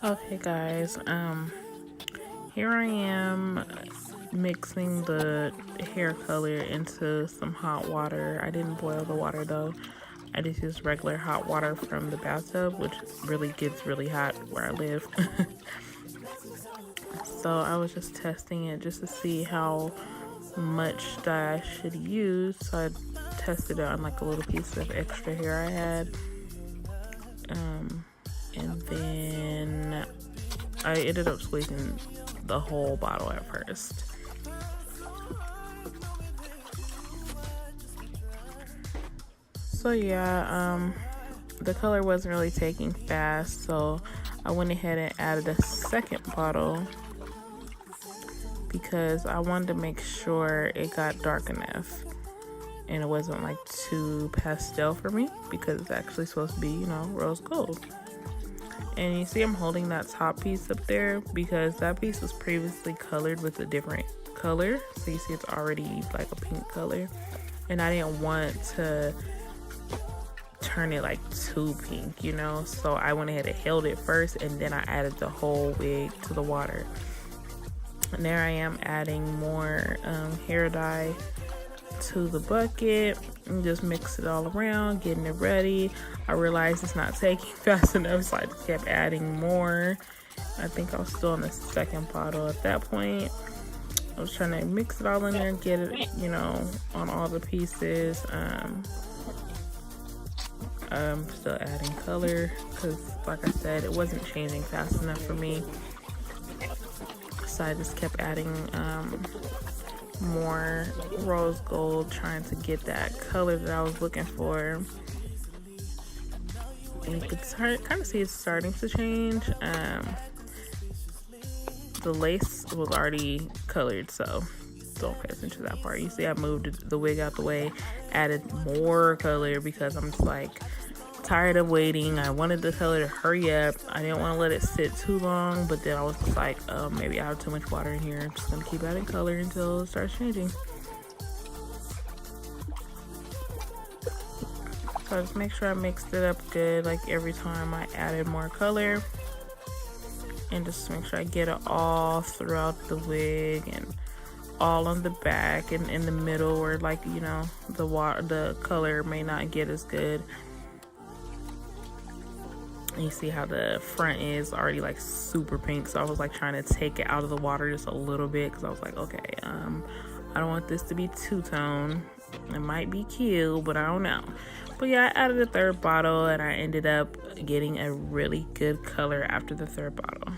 Okay guys, here I am mixing the hair color into some hot water. I didn't boil the water though. I just used regular hot water from the bathtub, which really gets really hot where I live. So I was just testing it just to see how much dye I should use. So I tested it on like a little piece of extra hair I had. And then I ended up squeezing the whole bottle at first. So yeah, the color wasn't really taking fast, so I went ahead and added a second bottle because I wanted to make sure it got dark enough and it wasn't like too pastel for me, because it's actually supposed to be, you know, rose gold. And you see I'm holding that top piece up there because that piece was previously colored with a different color. So you see it's already like a pink color. And I didn't want to turn it like too pink, you know? So I went ahead and held it first and then I added the whole wig to the water. And there I am adding more hair dye to the bucket and just mix it all around, getting it ready. I realized it's not taking fast enough, so I just kept adding more. I think I was still in the second bottle at that point. I was trying to mix it all in there and get it, you know, on all the pieces. I'm still adding color because, like I said, it wasn't changing fast enough for me. So I just kept adding more rose gold, trying to get that color that I was looking for. And you can kind of see it's starting to change. The lace was already colored, so don't pay attention to that part. You see I moved the wig out the way, added more color because I'm just like tired of waiting. I wanted the color to hurry up. I didn't want to let it sit too long, but then I was just like, maybe I have too much water in here. I'm just gonna keep adding color until it starts changing. So just make sure I mixed it up good, like every time I added more color, and just make sure I get it all throughout the wig and all on the back and in the middle where, like, you know, the color may not get as good. You see how the front is already like super pink, so I was like trying to take it out of the water just a little bit because I was like, okay, I don't want this to be two-tone. It might be cute, but I don't know. But yeah, I added a third bottle and I ended up getting a really good color after the third bottle.